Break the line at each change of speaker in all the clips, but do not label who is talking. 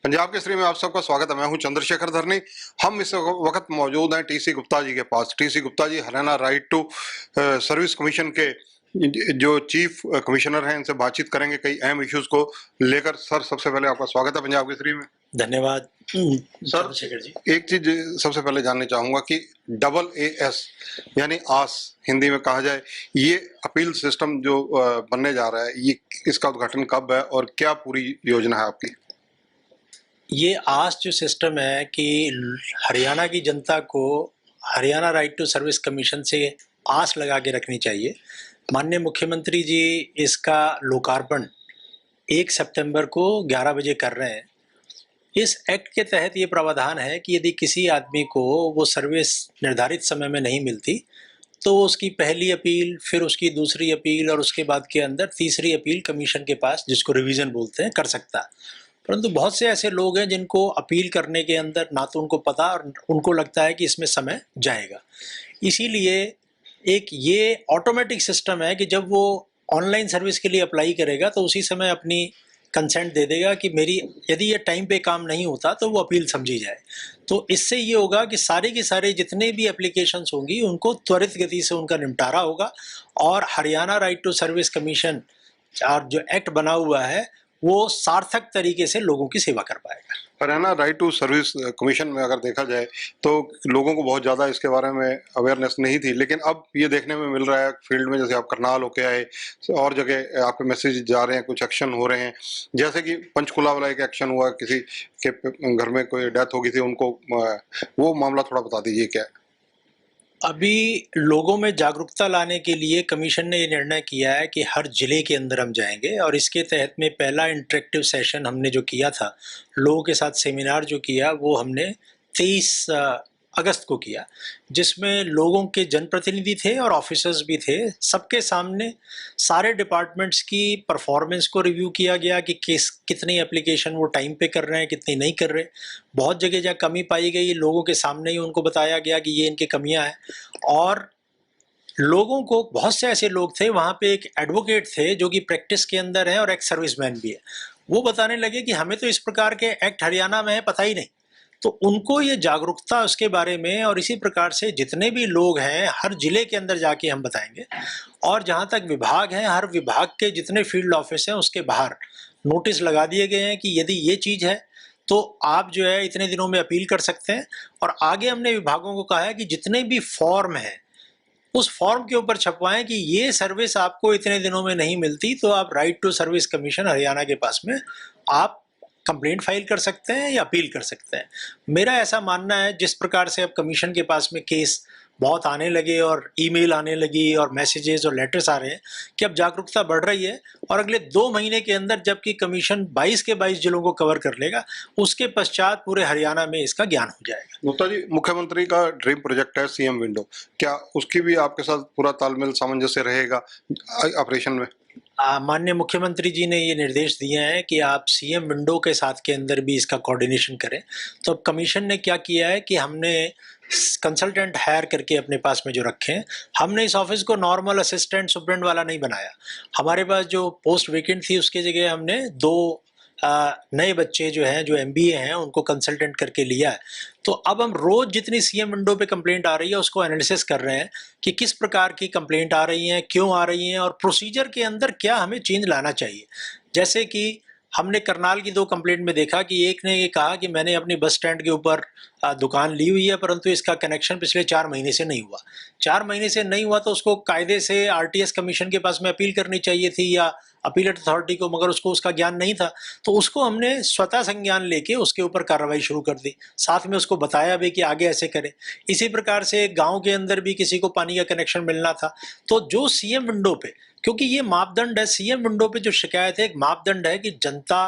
पंजाब केसरी में आप सबका स्वागत है। मैं हूं चंद्रशेखर धरनी। हम इस वक्त मौजूद हैं टीसी गुप्ता जी के पास। TC Gupta ji Haryana right to service commission के जो चीफ कमिश्नर हैं, इनसे बातचीत करेंगे कई अहम इश्यूज को लेकर। सर, सबसे पहले आपका स्वागत है पंजाब केसरी में।
धन्यवाद
सर,
चंद्रशेखर जी।
एक चीज सबसे पहले जानना चाहूंगा कि AAS यानी आस हिंदी में कहा जाए, ये अपील सिस्टम जो बनने जा रहा है, ये इसका उद्घाटन कब है और क्या पूरी योजना है आपकी?
ये आस जो सिस्टम है कि हरियाणा की जनता को Haryana right to service commission से आस लगा के रखनी चाहिए। माननीय मुख्यमंत्री जी इसका लोकार्पण 1 सितंबर को 11 बजे कर रहे हैं। इस एक्ट के तहत ये प्रावधान है कि यदि किसी आदमी को वो सर्विस निर्धारित समय में नहीं मिलती तो उसकी पहली अपील, फिर उसकी दूसरी अपील और उसके बाद के अंदर तीसरी अपील कमीशन के पास, जिसको रिवीजन बोलते हैं, कर सकता है। परंतु बहुत से ऐसे लोग हैं जिनको अपील करने के अंदर ना तो उनको पता और उनको लगता है कि इसमें समय जाएगा। इसीलिए एक ये ऑटोमेटिक सिस्टम है कि जब वो ऑनलाइन सर्विस के लिए अप्लाई करेगा तो उसी समय अपनी कंसेंट दे देगा कि मेरी यदि ये टाइम पे काम नहीं होता तो वो अपील समझी जाए। तो इससे ये होगा कि सारे के सारे जितने भी एप्लीकेशंस होंगी उनको त्वरित गति से उनका निपटारा होगा और Haryana right to service commission और जो एक्ट बना हुआ है वो सार्थक तरीके से लोगों की सेवा कर पाएगा।
Haryana right to service commission में अगर देखा जाए तो लोगों को बहुत ज़्यादा इसके बारे में अवेयरनेस नहीं थी, लेकिन अब ये देखने में मिल रहा है फील्ड में, जैसे आप करनाल होके आए और जगह आपके मैसेज जा रहे हैं, कुछ एक्शन हो रहे हैं। जैसे कि पंचकुला वाला एक एक्शन हुआ, किसी के घर में कोई डेथ हो गई थी, उनको वो मामला थोड़ा बता दीजिए क्या है?
अभी लोगों में जागरूकता लाने के लिए कमीशन ने ये निर्णय किया है कि हर जिले के अंदर हम जाएंगे और इसके तहत में पहला इंटरेक्टिव सेशन हमने जो किया था, लोगों के साथ सेमिनार जो किया, वो हमने 23 अगस्त को किया, जिसमें लोगों के जनप्रतिनिधि थे और ऑफिसर्स भी थे। सबके सामने सारे डिपार्टमेंट्स की परफॉर्मेंस को रिव्यू किया गया कि कितनी एप्लीकेशन वो टाइम पे कर रहे हैं, कितनी नहीं कर रहे। बहुत जगह जहाँ कमी पाई गई, लोगों के सामने ही उनको बताया गया कि ये इनकी कमियां हैं। और लोगों को, बहुत से ऐसे लोग थे वहाँ पे, एक एडवोकेट थे जो कि प्रैक्टिस के अंदर है और एक सर्विसमैन भी है, वो बताने लगे कि हमें तो इस प्रकार के एक्ट हरियाणा में है पता ही नहीं। तो उनको ये जागरूकता उसके बारे में, और इसी प्रकार से जितने भी लोग हैं हर जिले के अंदर जाके हम बताएंगे। और जहाँ तक विभाग हैं, हर विभाग के जितने फील्ड ऑफिस हैं उसके बाहर नोटिस लगा दिए गए हैं कि यदि ये चीज़ है तो आप जो है इतने दिनों में अपील कर सकते हैं। और आगे हमने विभागों को कहा है कि जितने भी फॉर्म हैं उस फॉर्म के ऊपर छपवाएं कि ये सर्विस आपको इतने दिनों में नहीं मिलती तो आप right to service commission Haryana के पास में आप कंप्लेंट फाइल कर सकते हैं या अपील कर सकते हैं। मेरा ऐसा मानना है, जिस प्रकार से अब कमीशन के पास में केस बहुत आने लगे और ईमेल आने लगी और मैसेजेस और लेटर्स आ रहे हैं, कि अब जागरूकता बढ़ रही है और अगले 2 महीने के अंदर जबकि कमीशन 22 के 22 जिलों को कवर कर लेगा, उसके पश्चात पूरे हरियाणा में इसका ज्ञान हो जाएगा।
गुप्ता जी, मुख्यमंत्री का ड्रीम प्रोजेक्ट है CM विंडो, क्या उसकी भी आपके साथ पूरा तालमेल सामंजस्य रहेगा ऑपरेशन में?
माननीय मुख्यमंत्री जी ने ये निर्देश दिए हैं कि आप CM विंडो के साथ के अंदर भी इसका कोऑर्डिनेशन करें। तो अब कमीशन ने क्या किया है कि हमने कंसल्टेंट हायर करके अपने पास में जो रखे हैं, हमने इस ऑफिस को नॉर्मल असिस्टेंट सुपरिटेंडेंट वाला नहीं बनाया। हमारे पास जो पोस्ट वेकेंट थी उसकी जगह हमने 2 नए बच्चे जो हैं, जो MBA हैं, उनको कंसल्टेंट करके लिया है। तो अब हम रोज जितनी CM विंडो पे कंप्लेंट आ रही है उसको एनालिसिस कर रहे हैं कि किस प्रकार की कंप्लेंट आ रही हैं, क्यों आ रही हैं और प्रोसीजर के अंदर क्या हमें चेंज लाना चाहिए। जैसे कि हमने करनाल की 2 कंप्लेंट में देखा कि एक ने ये कहा कि मैंने अपनी बस स्टैंड के ऊपर दुकान ली हुई है परंतु इसका कनेक्शन पिछले 4 महीने से नहीं हुआ। 4 महीने से नहीं हुआ तो उसको कायदे से RTS कमीशन के पास में अपील करनी चाहिए थी या अपीलेट अथॉरिटी को, मगर उसको उसका ज्ञान नहीं था। तो उसको हमने स्वतः संज्ञान लेके उसके ऊपर कार्रवाई शुरू कर दी, साथ में उसको बताया भी कि आगे ऐसे करें। इसी प्रकार से गांव के अंदर भी किसी को पानी का कनेक्शन मिलना था, तो जो CM विंडो पे, क्योंकि ये मापदंड है, CM विंडो पे जो शिकायत है एक मापदंड है कि जनता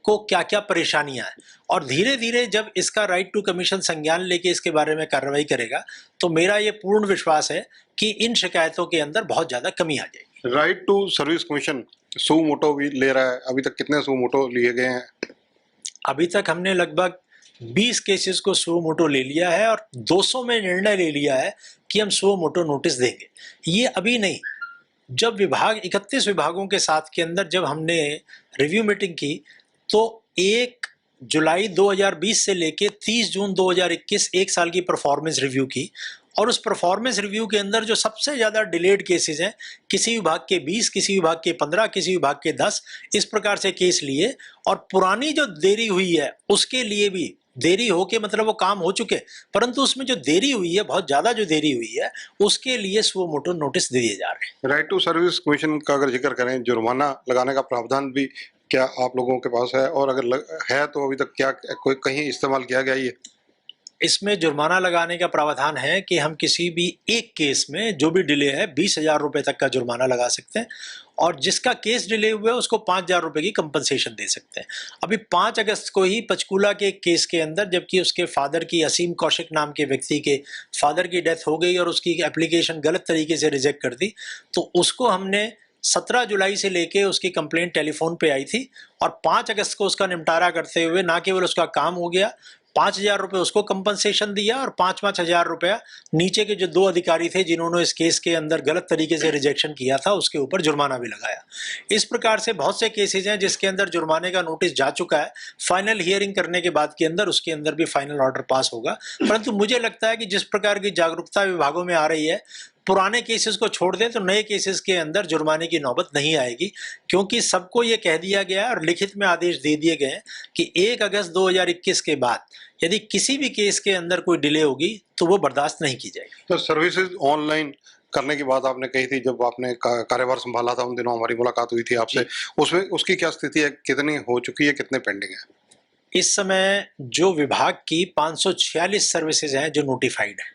को क्या क्या परेशानियां हैं, और धीरे धीरे जब इसका राइट टू कमीशन संज्ञान लेके इसके बारे में कार्रवाई करेगा तो मेरा ये पूर्ण विश्वास है कि इन शिकायतों के अंदर बहुत ज्यादा कमी आ जाएगी।
राइट टू सर्विस कमीशन सू मोटो भी ले रहा है, अभी तक कितने सू मोटो लिए गए हैं?
अभी तक हमने लगभग 20 केसेस को सो मोटो ले लिया है और 200 में निर्णय ले लिया है कि हम सो मोटो नोटिस देंगे। ये अभी नहीं, जब विभाग 31 विभागों के साथ के अंदर जब हमने रिव्यू मीटिंग की तो एक जुलाई 2020 से लेके 30 जून 2021 एक साल की परफॉर्मेंस रिव्यू की, और उस परफॉर्मेंस रिव्यू के अंदर जो सबसे ज़्यादा डिलेड केसेस हैं, किसी विभाग के 20, किसी विभाग के 15, किसी विभाग के 10, इस प्रकार से केस लिए। और पुरानी जो देरी हुई है उसके लिए भी देरी हो के मतलब वो काम हो चुके, परंतु उसमें जो देरी हुई है, बहुत ज़्यादा जो देरी हुई है, उसके लिए सुओ मोटो नोटिस दिए जा रहे हैं।
राइट टू सर्विस कमीशन का अगर जिक्र करें, जुर्माना लगाने का प्रावधान भी क्या आप लोगों के पास है, और अगर है तो अभी तक क्या कोई कहीं इस्तेमाल किया गया ये?
इसमें जुर्माना लगाने का प्रावधान है कि हम किसी भी एक केस में जो भी डिले है 20,000 रुपये तक का जुर्माना लगा सकते हैं, और जिसका केस डिले हुआ है उसको 5,000 रुपये की कंपनसेशन दे सकते हैं। अभी 5 अगस्त को ही पंचकूला के एक केस के अंदर, जबकि उसके फादर की, असीम कौशिक नाम के व्यक्ति के फादर की डेथ हो गई और उसकी एप्लीकेशन गलत तरीके से रिजेक्ट कर दी, तो उसको हमने 17 जुलाई से लेके उसकी कंप्लेंट टेलीफोन पे आई थी, और 5 अगस्त को उसका निपटारा करते हुए ना केवल उसका काम हो गया, 5,000 रुपये उसको कंपनसेशन दिया, और 5-5 हजार रुपया नीचे के जो 2 अधिकारी थे जिन्होंने इस केस के अंदर गलत तरीके से रिजेक्शन किया था, उसके ऊपर जुर्माना भी लगाया। इस प्रकार से बहुत से केसेज हैं जिसके अंदर जुर्माने का नोटिस जा चुका है। फाइनल हियरिंग करने के बाद के अंदर उसके अंदर भी फाइनल ऑर्डर पास होगा। परंतु मुझे लगता है कि जिस प्रकार की जागरूकता विभागों में आ रही है, पुराने केसेस को छोड़ दें तो नए केसेस के अंदर जुर्माने की नौबत नहीं आएगी, क्योंकि सबको ये कह दिया गया है और लिखित में आदेश दे दिए गए हैं कि 1 अगस्त 2021 के बाद यदि किसी भी केस के अंदर कोई डिले होगी तो वो बर्दाश्त नहीं की जाएगी।
तो सर्विसेज ऑनलाइन करने की बात आपने कही थी, जब आपने कार्यभार संभाला था उन दिनों हमारी मुलाकात हुई थी आपसे, उसमें उसकी क्या स्थिति है, कितनी हो चुकी है, कितने पेंडिंग है?
इस समय जो विभाग की 546 सर्विसेज हैं जो नोटिफाइड हैं,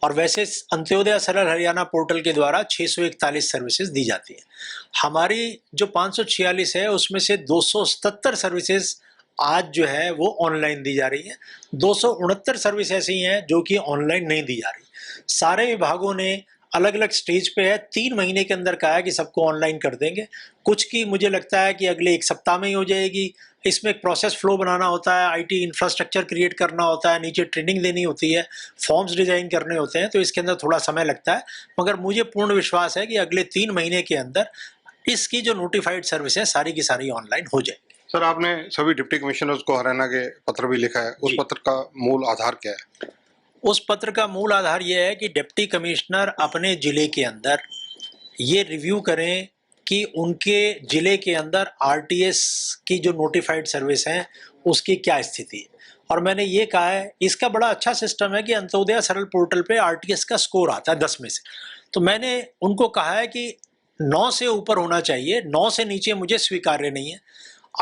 और वैसे अंत्योदय सरल हरियाणा पोर्टल के द्वारा 641 सर्विसेज दी जाती हैं। हमारी जो 546 है उसमें से 277 सर्विसेज आज जो है वो ऑनलाइन दी जा रही है, 269 सर्विस ऐसी हैं जो कि ऑनलाइन नहीं दी जा रही। सारे विभागों ने अलग अलग स्टेज पे है, 3 महीने के अंदर कहा है कि सबको ऑनलाइन कर देंगे। कुछ की मुझे लगता है कि अगले 1 सप्ताह में ही हो जाएगी। इसमें एक प्रोसेस फ्लो बनाना होता है, आईटी इंफ्रास्ट्रक्चर क्रिएट करना होता है, नीचे ट्रेनिंग देनी होती है, फॉर्म्स डिजाइन करने होते हैं, तो इसके अंदर थोड़ा समय लगता है। मगर मुझे पूर्ण विश्वास है कि अगले 3 महीने के अंदर इसकी जो नोटिफाइड सर्विस है सारी की सारी ऑनलाइन हो जाएगी।
सर, आपने सभी डिप्टी कमिश्नर्स को हरियाणा के पत्र भी लिखा है, उस
जी।
पत्र का मूल आधार क्या है?
उस पत्र का मूल आधार यह है कि डिप्टी कमिश्नर अपने जिले के अंदर ये रिव्यू करें कि उनके जिले के अंदर आरटीएस की जो नोटिफाइड सर्विस है उसकी क्या स्थिति है। और मैंने ये कहा है, इसका बड़ा अच्छा सिस्टम है कि अंत्योदय सरल पोर्टल पे आरटीएस का स्कोर आता है 10 में से। तो मैंने उनको कहा है कि 9 से ऊपर होना चाहिए, 9 से नीचे मुझे स्वीकार्य नहीं है।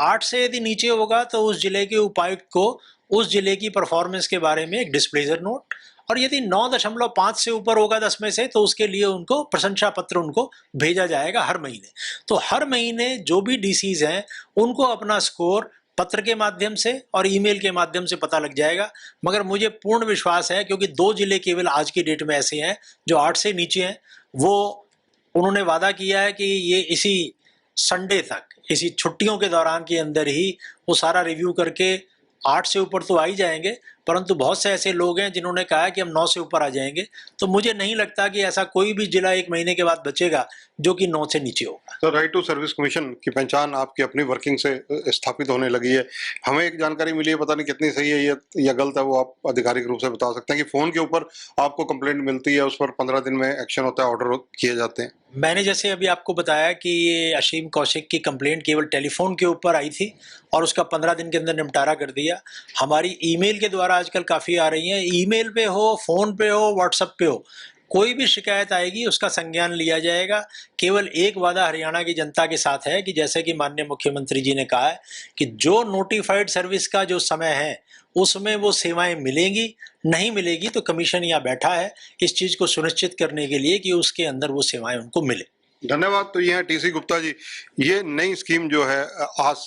8 से यदि नीचे होगा तो उस जिले के उपायुक्त को उस जिले की परफॉर्मेंस के बारे में एक डिस्प्लेजर नोट, और यदि 9.5 से ऊपर होगा 10 में से तो उसके लिए उनको प्रशंसा पत्र उनको भेजा जाएगा हर महीने। तो हर महीने जो भी डीसीज हैं उनको अपना स्कोर पत्र के माध्यम से और ईमेल के माध्यम से पता लग जाएगा। मगर मुझे पूर्ण विश्वास है, क्योंकि 2 जिले केवल आज की डेट में ऐसे हैं जो 8 से नीचे हैं, वो उन्होंने वादा किया है कि ये इसी संडे तक, इसी छुट्टियों के दौरान के अंदर ही वो सारा रिव्यू करके 8 से ऊपर तो आ ही जाएंगे। परंतु बहुत से ऐसे लोग हैं जिन्होंने कहा है कि हम 9 से ऊपर आ जाएंगे, तो मुझे नहीं लगता कि ऐसा कोई भी जिला 1 महीने के बाद बचेगा जो कि 9 से नीचे होगा।
तो राइट टू सर्विस कमीशन की पहचान आपकी अपनी वर्किंग से स्थापित होने लगी है। हमें एक जानकारी मिली है, पता नहीं कितनी सही है या गलत है, वो आप आधिकारिक रूप से बता सकते हैं कि फोन के ऊपर आपको कंप्लेंट मिलती है, उस पर 15 दिन में एक्शन होता है, ऑर्डर किए जाते हैं।
मैंने जैसे अभी आपको बताया कि ये असीम कौशिक की कंप्लेंट केवल टेलीफोन के ऊपर आई थी और उसका 15 दिन के अंदर निपटारा कर दिया। हमारी ईमेल के द्वारा आजकल काफ़ी आ रही हैं, ईमेल पे हो, फ़ोन पे हो, व्हाट्सएप पे हो, कोई भी शिकायत आएगी उसका संज्ञान लिया जाएगा। केवल एक वादा हरियाणा की जनता के साथ है कि जैसे कि माननीय मुख्यमंत्री जी ने कहा है कि जो नोटिफाइड सर्विस का जो समय है उसमें वो सेवाएं मिलेंगी, नहीं मिलेगी तो कमीशन यहाँ बैठा है इस चीज़ को सुनिश्चित करने के लिए कि उसके अंदर वो सेवाएं उनको मिले।
धन्यवाद। तो ये है टीसी गुप्ता जी। ये नई स्कीम जो है आज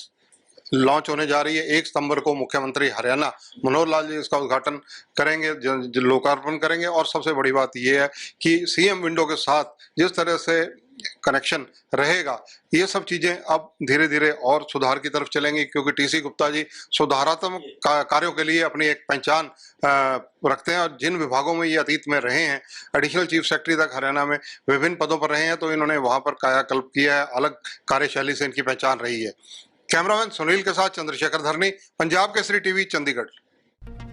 लॉन्च होने जा रही है। 1 सितंबर को मुख्यमंत्री हरियाणा मनोहर लाल जी इसका उद्घाटन करेंगे, लोकार्पण करेंगे। और सबसे बड़ी बात यह है कि सीएम विंडो के साथ जिस तरह से कनेक्शन रहेगा, ये सब चीजें अब धीरे धीरे और सुधार की तरफ चलेंगी, क्योंकि टीसी गुप्ता जी सुधारात्मक कार्यों के लिए अपनी एक पहचान रखते हैं। और जिन विभागों में ये अतीत में रहे हैं, एडिशनल चीफ सेक्रेटरी तक हरियाणा में विभिन्न पदों पर रहे हैं, तो इन्होंने वहां पर कायाकल्प किया है, अलग कार्यशैली से इनकी पहचान रही है। कैमरामैन सुनील के साथ चंद्रशेखर धरनी, पंजाब केसरी टीवी, चंडीगढ़।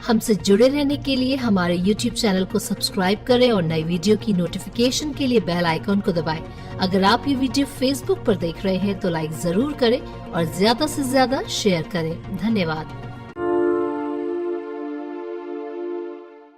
हमसे जुड़े रहने के लिए हमारे YouTube चैनल को सब्सक्राइब करें और नई वीडियो की नोटिफिकेशन के लिए बेल आइकॉन को दबाएं। अगर आप ये वीडियो Facebook पर देख रहे हैं तो लाइक जरूर करें और ज्यादा से ज्यादा शेयर करें। धन्यवाद।